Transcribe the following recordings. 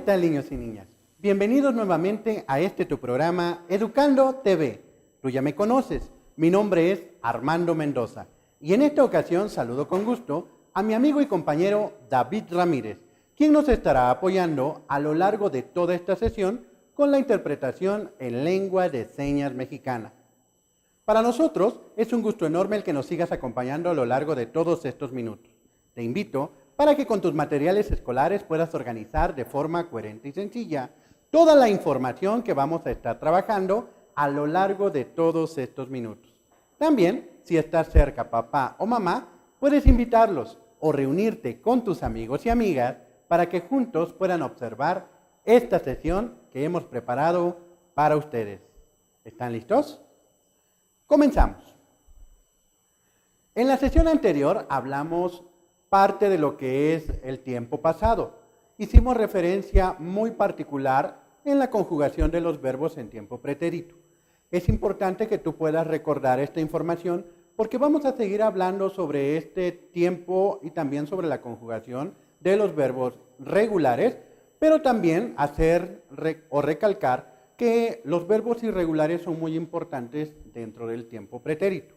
tal, niños y niñas? Bienvenidos nuevamente a este tu programa Educando TV. Tú ya me conoces, mi nombre es Armando Mendoza y en esta ocasión saludo con gusto a mi amigo y compañero David Ramírez, quien nos estará apoyando a lo largo de toda esta sesión con la interpretación en lengua de señas mexicana. Para nosotros es un gusto enorme el que nos sigas acompañando a lo largo de todos estos minutos. Te invito para que con tus materiales escolares puedas organizar de forma coherente y sencilla toda la información que vamos a estar trabajando a lo largo de todos estos minutos. También, si estás cerca, papá o mamá, puedes invitarlos o reunirte con tus amigos y amigas para que juntos puedan observar esta sesión que hemos preparado para ustedes. ¿Están listos? Comenzamos. En la sesión anterior hablamos parte de lo que es el tiempo pasado. Hicimos referencia muy particular en la conjugación de los verbos en tiempo pretérito. Es importante que tú puedas recordar esta información porque vamos a seguir hablando sobre este tiempo y también sobre la conjugación de los verbos regulares, pero también hacer o recalcar que los verbos irregulares son muy importantes dentro del tiempo pretérito.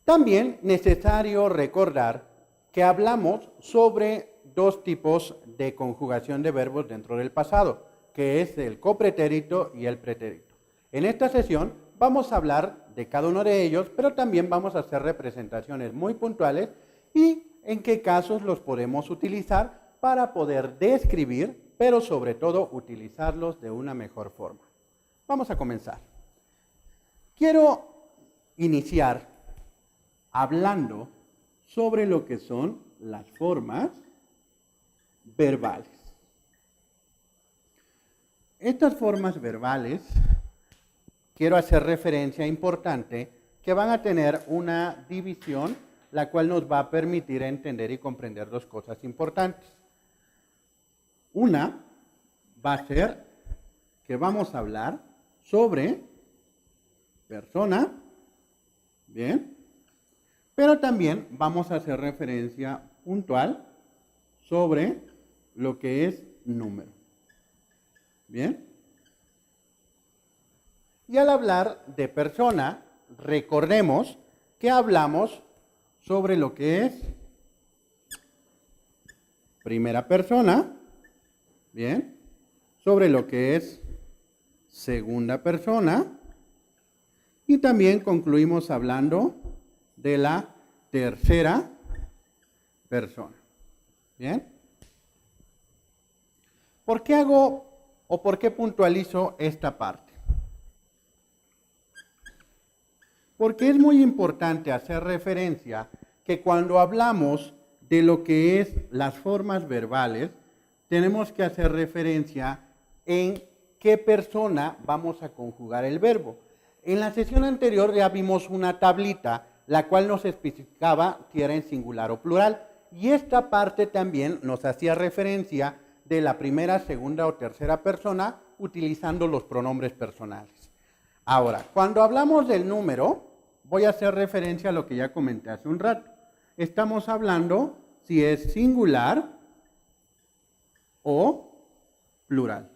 También necesario recordar que hablamos sobre dos tipos de conjugación de verbos dentro del pasado, que es el copretérito y el pretérito. En esta sesión vamos a hablar de cada uno de ellos, pero también vamos a hacer representaciones muy puntuales y en qué casos los podemos utilizar para poder describir, pero sobre todo utilizarlos de una mejor forma. Vamos a comenzar. Quiero iniciar hablando sobre lo que son las formas verbales. Estas formas verbales, quiero hacer referencia importante, que van a tener una división, la cual nos va a permitir entender y comprender dos cosas importantes. Una va a ser que vamos a hablar sobre persona, ¿bien? Pero también vamos a hacer referencia puntual sobre lo que es número. ¿Bien? Y al hablar de persona, recordemos que hablamos sobre lo que es primera persona, ¿bien? Sobre lo que es segunda persona y también concluimos hablando de la tercera persona. ¿Bien? ¿Por qué hago o por qué puntualizo esta parte? Porque es muy importante hacer referencia que cuando hablamos de lo que es las formas verbales, tenemos que hacer referencia en qué persona vamos a conjugar el verbo. En la sesión anterior ya vimos una tablita la cual nos especificaba si era en singular o plural. Y esta parte también nos hacía referencia de la primera, segunda o tercera persona utilizando los pronombres personales. Ahora, cuando hablamos del número, voy a hacer referencia a lo que ya comenté hace un rato. Estamos hablando si es singular o plural.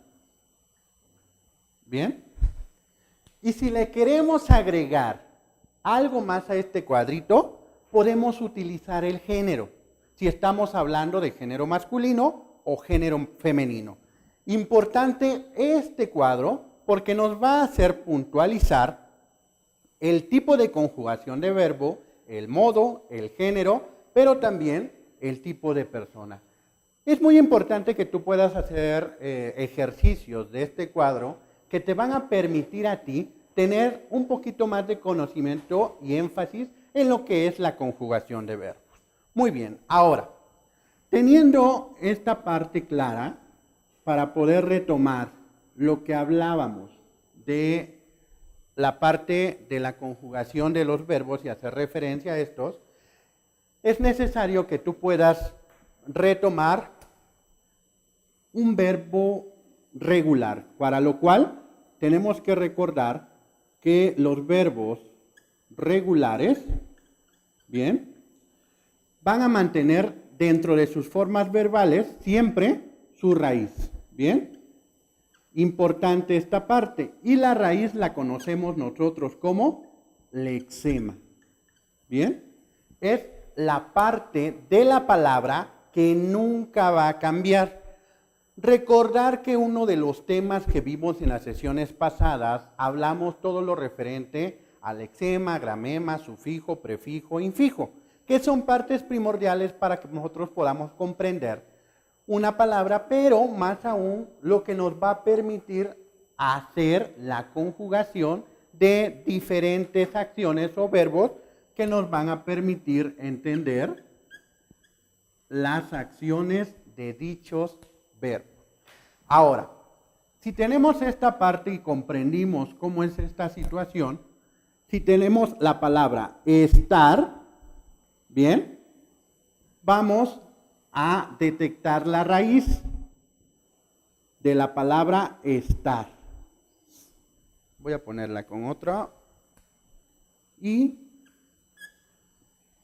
¿Bien? Y si le queremos agregar algo más a este cuadrito, podemos utilizar el género, si estamos hablando de género masculino o género femenino. Importante este cuadro porque nos va a hacer puntualizar el tipo de conjugación de verbo, el modo, el género, pero también el tipo de persona. Es muy importante que tú puedas hacer ejercicios de este cuadro que te van a permitir a ti tener un poquito más de conocimiento y énfasis en lo que es la conjugación de verbos. Muy bien, ahora, teniendo esta parte clara, para poder retomar lo que hablábamos de la parte de la conjugación de los verbos y hacer referencia a estos, es necesario que tú puedas retomar un verbo regular, para lo cual tenemos que recordar que los verbos regulares, bien, van a mantener dentro de sus formas verbales siempre su raíz. Bien, importante esta parte. Y la raíz la conocemos nosotros como lexema. Bien, es la parte de la palabra que nunca va a cambiar. Recordar que uno de los temas que vimos en las sesiones pasadas, hablamos todo lo referente al lexema, gramema, sufijo, prefijo, infijo, que son partes primordiales para que nosotros podamos comprender una palabra, pero más aún lo que nos va a permitir hacer la conjugación de diferentes acciones o verbos que nos van a permitir entender las acciones de dichos verbos. Ahora, si tenemos esta parte y comprendimos cómo es esta situación, si tenemos la palabra estar, bien, vamos a detectar la raíz de la palabra estar. Voy a ponerla con otra y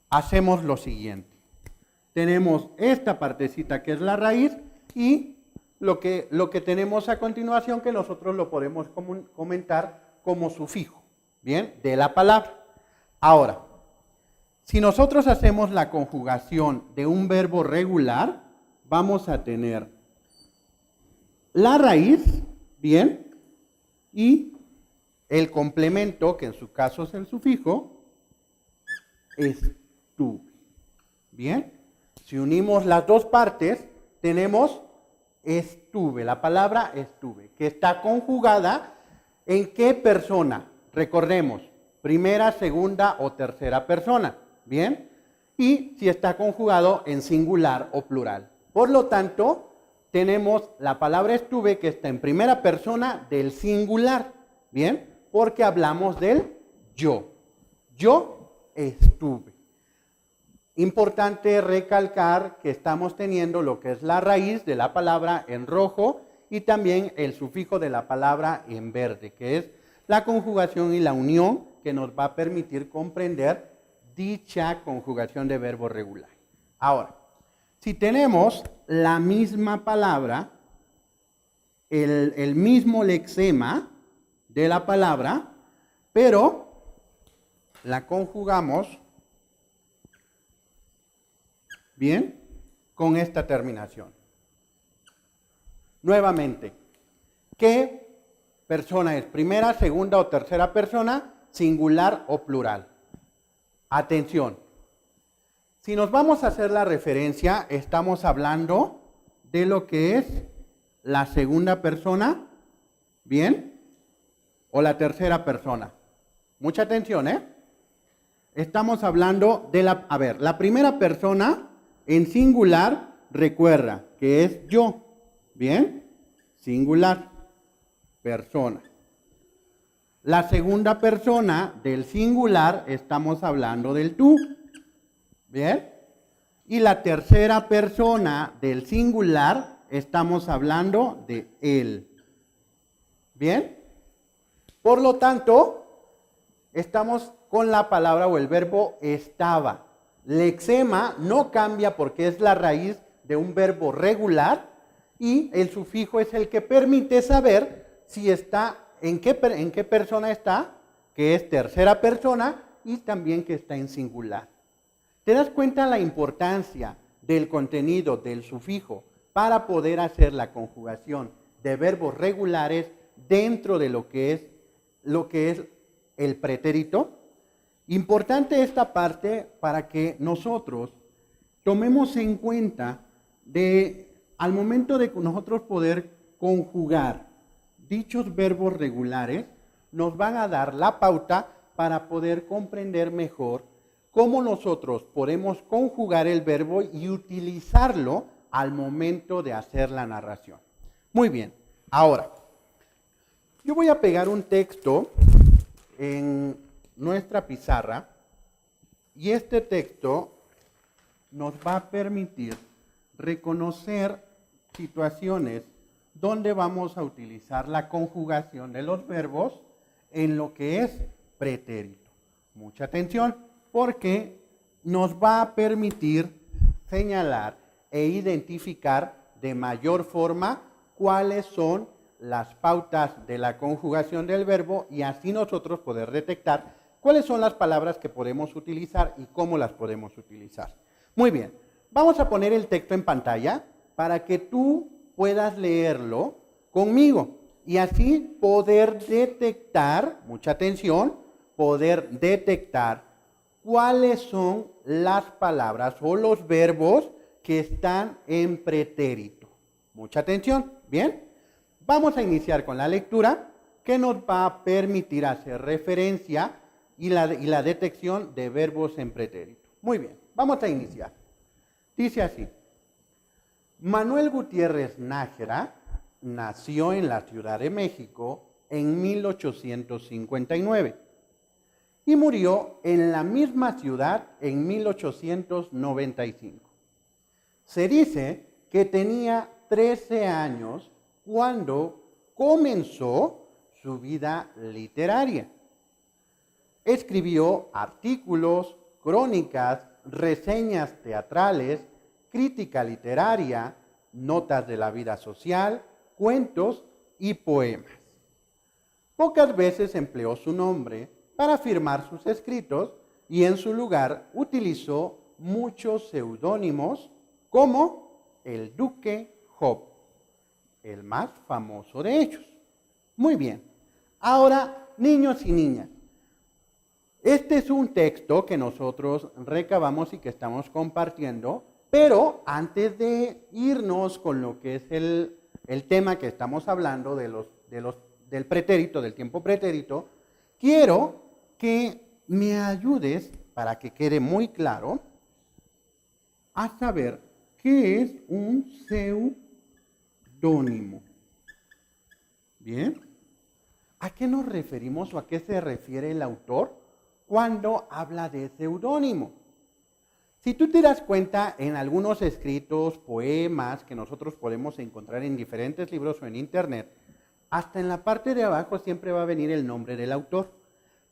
hacemos lo siguiente. Tenemos esta partecita que es la raíz y lo que tenemos a continuación que nosotros lo podemos comentar como sufijo, ¿bien? De la palabra. Ahora, si nosotros hacemos la conjugación de un verbo regular, vamos a tener la raíz, ¿bien? Y el complemento, que en su caso es el sufijo, estuve. ¿Bien? Si unimos las dos partes, tenemos estuve, la palabra estuve, que está conjugada ¿en qué persona? Recordemos, primera, segunda o tercera persona, ¿bien? Y si está conjugado en singular o plural. Por lo tanto, tenemos la palabra estuve que está en primera persona del singular, ¿bien? Porque hablamos del yo. Yo estuve. Importante recalcar que estamos teniendo lo que es la raíz de la palabra en rojo y también el sufijo de la palabra en verde, que es la conjugación y la unión que nos va a permitir comprender dicha conjugación de verbo regular. Ahora, si tenemos la misma palabra, el mismo lexema de la palabra, pero la conjugamos bien con esta terminación. Nuevamente, ¿qué persona es? ¿Primera, segunda o tercera persona? ¿Singular o plural? Atención. Si nos vamos a hacer la referencia, estamos hablando de lo que es la segunda persona, ¿bien? O la tercera persona. Mucha atención, ¿eh? Estamos hablando de la primera persona en singular, recuerda que es yo, ¿bien? Singular, persona. La segunda persona del singular, estamos hablando del tú, ¿bien? Y la tercera persona del singular, estamos hablando de él, ¿bien? Por lo tanto, estamos con la palabra o el verbo estaba. Lexema no cambia porque es la raíz de un verbo regular y el sufijo es el que permite saber si está, en qué persona está, que es tercera persona y también que está en singular. ¿Te das cuenta la importancia del contenido del sufijo para poder hacer la conjugación de verbos regulares dentro de lo que es el pretérito? Importante esta parte para que nosotros tomemos en cuenta al momento de nosotros poder conjugar dichos verbos regulares, nos van a dar la pauta para poder comprender mejor cómo nosotros podemos conjugar el verbo y utilizarlo al momento de hacer la narración. Muy bien, ahora, yo voy a pegar un texto en nuestra pizarra y este texto nos va a permitir reconocer situaciones donde vamos a utilizar la conjugación de los verbos en lo que es pretérito. Mucha atención, porque nos va a permitir señalar e identificar de mayor forma cuáles son las pautas de la conjugación del verbo y así nosotros poder detectar cuáles son las palabras que podemos utilizar y cómo las podemos utilizar. Muy bien, vamos a poner el texto en pantalla para que tú puedas leerlo conmigo y así poder detectar, mucha atención, poder detectar cuáles son las palabras o los verbos que están en pretérito. Mucha atención, ¿bien? Vamos a iniciar con la lectura que nos va a permitir hacer referencia y la detección de verbos en pretérito. Muy bien, vamos a iniciar. Dice así: Manuel Gutiérrez Nájera nació en la Ciudad de México en 1859 y murió en la misma ciudad en 1895. Se dice que tenía 13 años cuando comenzó su vida literaria. Escribió artículos, crónicas, reseñas teatrales, crítica literaria, notas de la vida social, cuentos y poemas. Pocas veces empleó su nombre para firmar sus escritos y en su lugar utilizó muchos seudónimos como el Duque Job, el más famoso de ellos. Muy bien, ahora niños y niñas, este es un texto que nosotros recabamos y que estamos compartiendo, pero antes de irnos con lo que es el tema que estamos hablando del pretérito, del tiempo pretérito, quiero que me ayudes, para que quede muy claro, a saber qué es un seudónimo. ¿Bien? ¿A qué nos referimos o a qué se refiere el autor cuando habla de seudónimo? Si tú te das cuenta en algunos escritos, poemas que nosotros podemos encontrar en diferentes libros o en internet, hasta en la parte de abajo siempre va a venir el nombre del autor.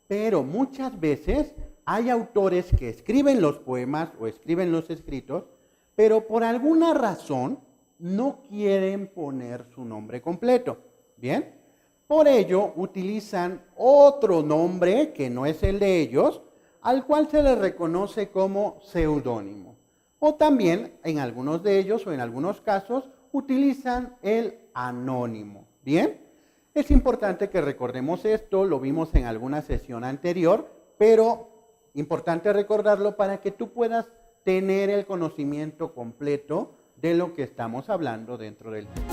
Pero muchas veces hay autores que escriben los poemas o escriben los escritos, pero por alguna razón no quieren poner su nombre completo. ¿Bien? Por ello utilizan otro nombre que no es el de ellos, al cual se les reconoce como seudónimo. O también, en algunos de ellos o en algunos casos, utilizan el anónimo. ¿Bien? Es importante que recordemos esto, lo vimos en alguna sesión anterior, pero importante recordarlo para que tú puedas tener el conocimiento completo de lo que estamos hablando dentro del tema.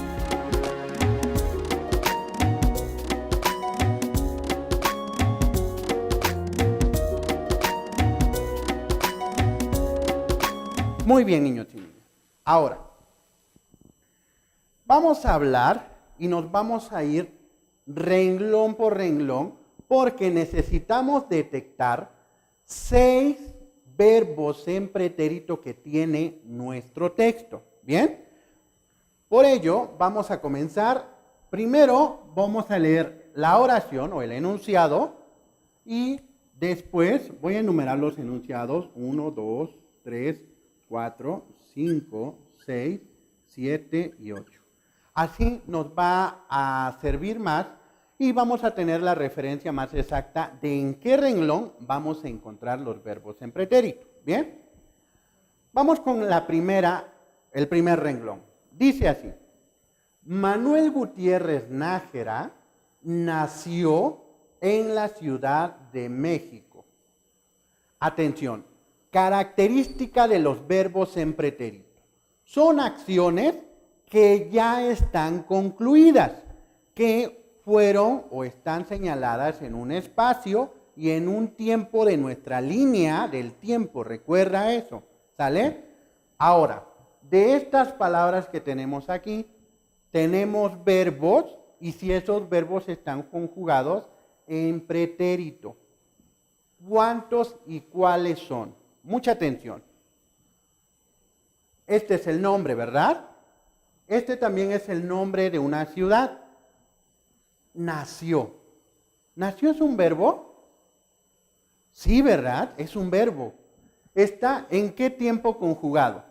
Muy bien, niños y niñas. Ahora, vamos a hablar y nos vamos a ir renglón por renglón porque necesitamos detectar 6 verbos en pretérito que tiene nuestro texto. ¿Bien? Por ello, vamos a comenzar. Primero, vamos a leer la oración o el enunciado y después voy a enumerar los enunciados 1, 2, 3, 4, 5, 6, 7 y 8. Así nos va a servir más y vamos a tener la referencia más exacta de en qué renglón vamos a encontrar los verbos en pretérito. ¿Bien? Vamos con el primer renglón. Dice así: Manuel Gutiérrez Nájera nació en la Ciudad de México. Atención. Característica de los verbos en pretérito. Son acciones que ya están concluidas, que fueron o están señaladas en un espacio y en un tiempo de nuestra línea del tiempo. Recuerda eso, ¿sale? Ahora, de estas palabras que tenemos aquí, tenemos verbos y si esos verbos están conjugados en pretérito. ¿Cuántos y cuáles son? Mucha atención. Este es el nombre, ¿verdad? Este también es el nombre de una ciudad. Nació. ¿Nació es un verbo? Sí, ¿verdad? Es un verbo. ¿Está en qué tiempo conjugado?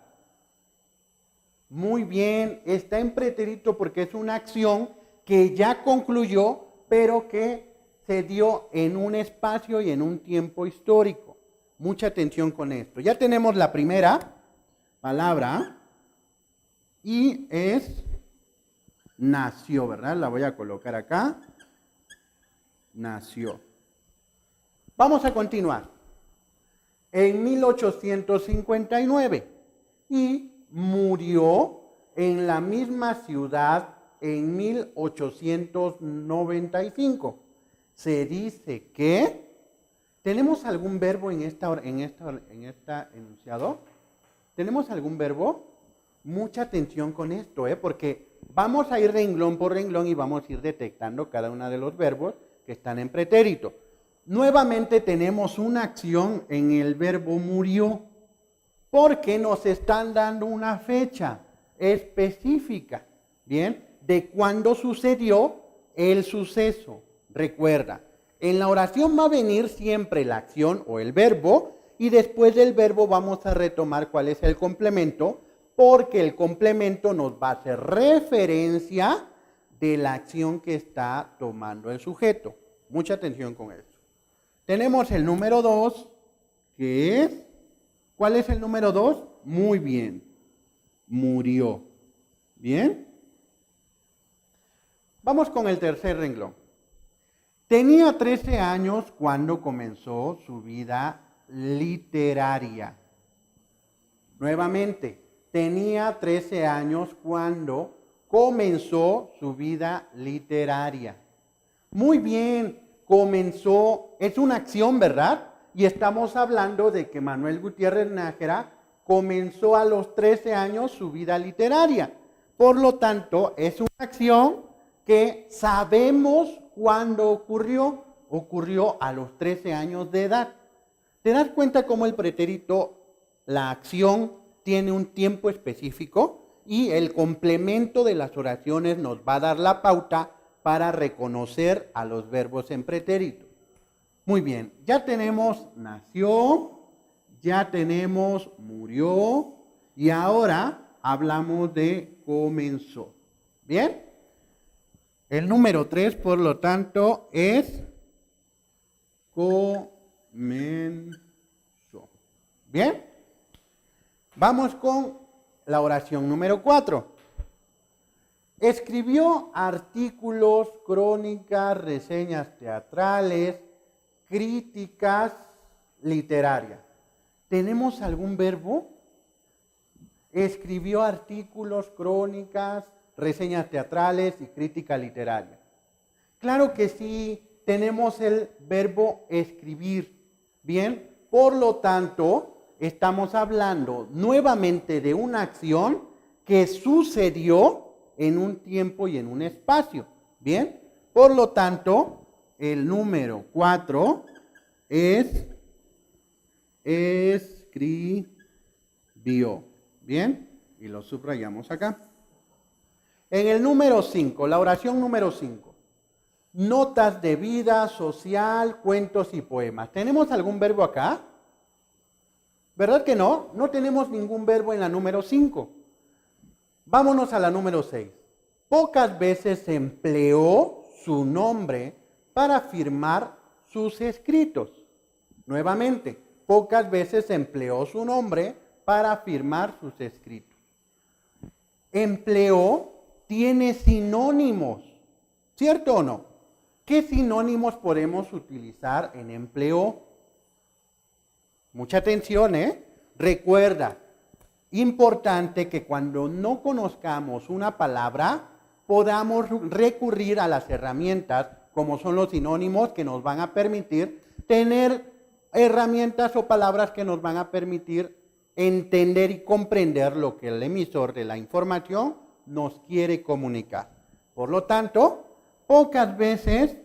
Muy bien, está en pretérito porque es una acción que ya concluyó, pero que se dio en un espacio y en un tiempo histórico. Mucha atención con esto. Ya tenemos la primera palabra y es nació, ¿verdad? La voy a colocar acá. Nació. Vamos a continuar. En 1859 y murió en la misma ciudad en 1895. Se dice que ¿tenemos algún verbo en esta enunciado? ¿Tenemos algún verbo? Mucha atención con esto, porque vamos a ir renglón por renglón y vamos a ir detectando cada uno de los verbos que están en pretérito. Nuevamente tenemos una acción en el verbo murió, porque nos están dando una fecha específica, ¿bien? De cuándo sucedió el suceso. Recuerda, en la oración va a venir siempre la acción o el verbo y después del verbo vamos a retomar cuál es el complemento, porque el complemento nos va a hacer referencia de la acción que está tomando el sujeto. Mucha atención con eso. Tenemos el número 2, que es, ¿cuál es el número 2? Muy bien, murió. ¿Bien? Vamos con el tercer renglón. Tenía 13 años cuando comenzó su vida literaria. Nuevamente, tenía 13 años cuando comenzó su vida literaria. Muy bien, comenzó, es una acción, ¿verdad? Y estamos hablando de que Manuel Gutiérrez Nájera comenzó a los 13 años su vida literaria. Por lo tanto, es una acción que sabemos cuándo ocurrió. Ocurrió a los 13 años de edad. ¿Te das cuenta cómo el pretérito, la acción, tiene un tiempo específico? Y el complemento de las oraciones nos va a dar la pauta para reconocer a los verbos en pretérito. Muy bien, ya tenemos nació, ya tenemos murió y ahora hablamos de comenzó. ¿Bien? El número 3, por lo tanto, es comenzó. ¿Bien? Vamos con la oración número 4. Escribió artículos, crónicas, reseñas teatrales, críticas literarias. ¿Tenemos algún verbo? Escribió artículos, crónicas, reseñas teatrales y crítica literaria. Claro que sí, tenemos el verbo escribir. Bien, por lo tanto, estamos hablando nuevamente de una acción que sucedió en un tiempo y en un espacio. Bien, por lo tanto, el número 4 es escribió. Bien, y lo subrayamos acá. En el número 5, la oración número 5. Notas de vida social, cuentos y poemas. ¿Tenemos algún verbo acá? ¿Verdad que no? No tenemos ningún verbo en la número 5. Vámonos a la número 6. Pocas veces se empleó su nombre para firmar sus escritos. Nuevamente, pocas veces se empleó su nombre para firmar sus escritos. Empleó tiene sinónimos, ¿cierto o no? ¿Qué sinónimos podemos utilizar en empleó? Mucha atención, Recuerda, importante que cuando no conozcamos una palabra, podamos recurrir a las herramientas, como son los sinónimos, que nos van a permitir tener herramientas o palabras que nos van a permitir entender y comprender lo que el emisor de la información nos quiere comunicar. Por lo tanto, pocas veces,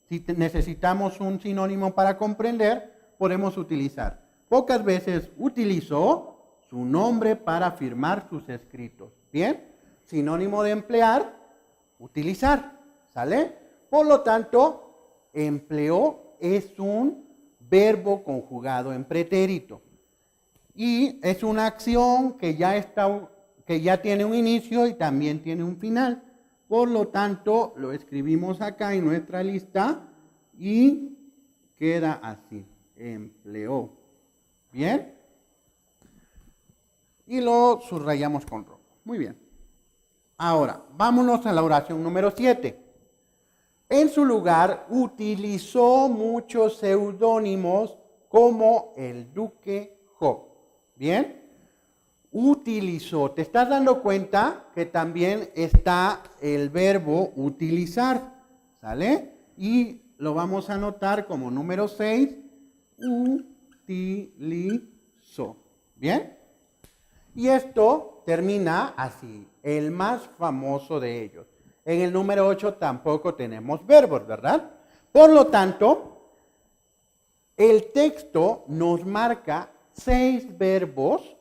si necesitamos un sinónimo para comprender, podemos utilizar. Pocas veces utilizó su nombre para firmar sus escritos. ¿Bien? Sinónimo de emplear, utilizar. ¿Sale? Por lo tanto, empleó es un verbo conjugado en pretérito. Y es una acción que que ya tiene un inicio y también tiene un final. Por lo tanto, lo escribimos acá en nuestra lista y queda así, empleó. ¿Bien? Y lo subrayamos con rojo. Muy bien. Ahora, vámonos a la oración número 7. En su lugar, utilizó muchos seudónimos como el duque Job. ¿Bien? Utilizó. ¿Te estás dando cuenta que también está el verbo utilizar? ¿Sale? Y lo vamos a anotar como número 6. Utilizó. ¿Bien? Y esto termina así, el más famoso de ellos. En el número 8 tampoco tenemos verbos, ¿verdad? Por lo tanto, el texto nos marca 6 verbos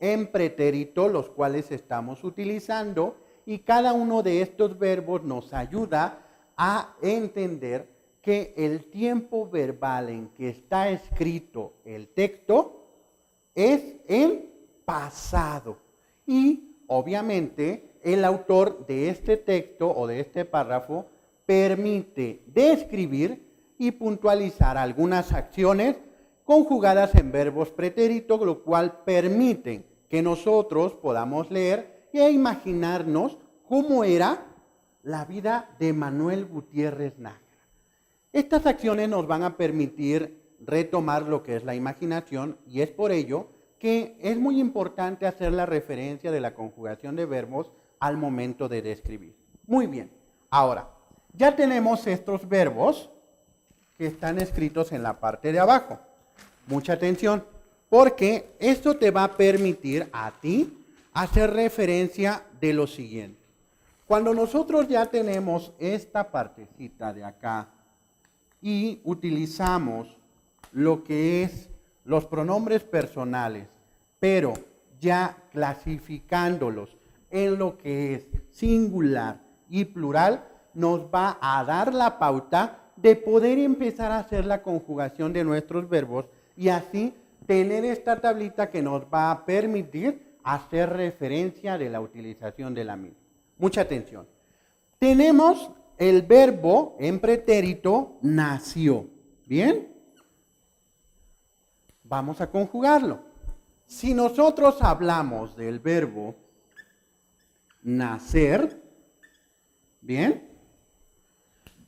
en pretérito, los cuales estamos utilizando, y cada uno de estos verbos nos ayuda a entender que el tiempo verbal en que está escrito el texto es en pasado. Y obviamente el autor de este texto o de este párrafo permite describir y puntualizar algunas acciones conjugadas en verbos pretéritos, lo cual permite que nosotros podamos leer e imaginarnos cómo era la vida de Manuel Gutiérrez Nájera. Estas acciones nos van a permitir retomar lo que es la imaginación y es por ello que es muy importante hacer la referencia de la conjugación de verbos al momento de describir. Muy bien, ahora, ya tenemos estos verbos que están escritos en la parte de abajo. Mucha atención, porque esto te va a permitir a ti hacer referencia de lo siguiente. Cuando nosotros ya tenemos esta partecita de acá y utilizamos lo que es los pronombres personales, pero ya clasificándolos en lo que es singular y plural, nos va a dar la pauta de poder empezar a hacer la conjugación de nuestros verbos y así tener esta tablita que nos va a permitir hacer referencia de la utilización de la misma. Mucha atención. Tenemos el verbo en pretérito nació. ¿Bien? Vamos a conjugarlo. Si nosotros hablamos del verbo nacer, ¿bien?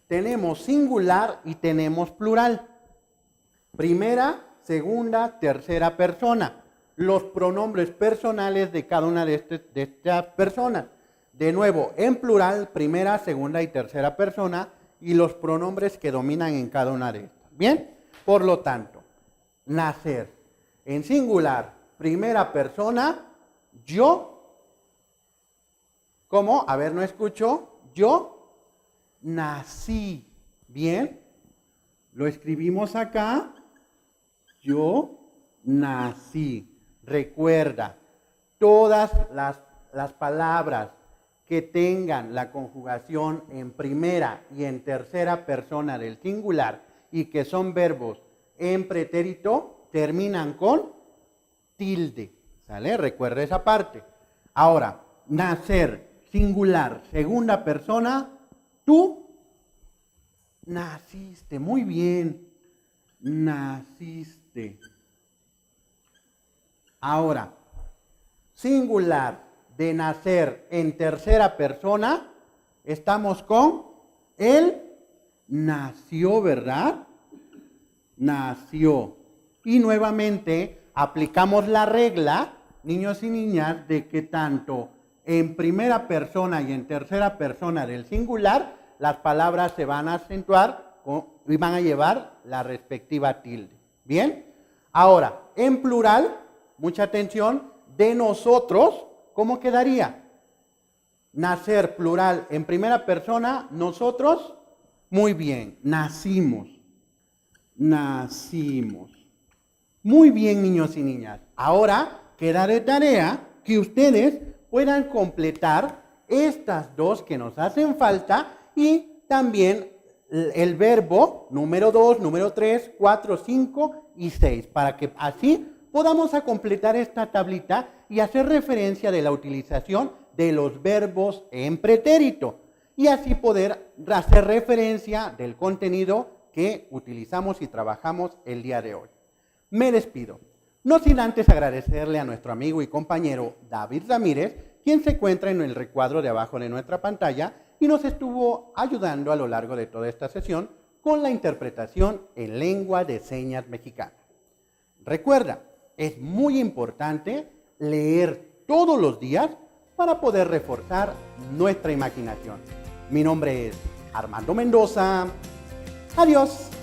Tenemos singular y tenemos plural. Primera, segunda, tercera persona. Los pronombres personales de cada una de estas personas. De nuevo, en plural, primera, segunda y tercera persona, y los pronombres que dominan en cada una de estas. ¿Bien? Por lo tanto, nacer. En singular, primera persona, yo. ¿Cómo? A ver, no escucho. Yo nací. ¿Bien? Lo escribimos acá. Yo nací. Recuerda, todas las palabras que tengan la conjugación en primera y en tercera persona del singular y que son verbos en pretérito, terminan con tilde. ¿Sale? Recuerda esa parte. Ahora, nacer, singular, segunda persona, tú naciste. Muy bien. Naciste. Ahora, singular de nacer en tercera persona, estamos con él nació, ¿verdad? Nació. Y nuevamente aplicamos la regla, niños y niñas, de que tanto en primera persona y en tercera persona del singular, las palabras se van a acentuar y van a llevar la respectiva tilde. ¿Bien? Ahora, en plural, mucha atención, de nosotros, ¿cómo quedaría? Nacer plural en primera persona, nosotros, muy bien, nacimos. Nacimos. Muy bien, niños y niñas. Ahora queda de tarea que ustedes puedan completar estas dos que nos hacen falta y también el verbo número 2, número 3, 4, 5 y 6, para que así podamos a completar esta tablita y hacer referencia de la utilización de los verbos en pretérito y así poder hacer referencia del contenido que utilizamos y trabajamos el día de hoy. Me despido, no sin antes agradecerle a nuestro amigo y compañero David Ramírez, quien se encuentra en el recuadro de abajo de nuestra pantalla y nos estuvo ayudando a lo largo de toda esta sesión con la interpretación en lengua de señas mexicana. Recuerda, es muy importante leer todos los días para poder reforzar nuestra imaginación. Mi nombre es Armando Mendoza. Adiós.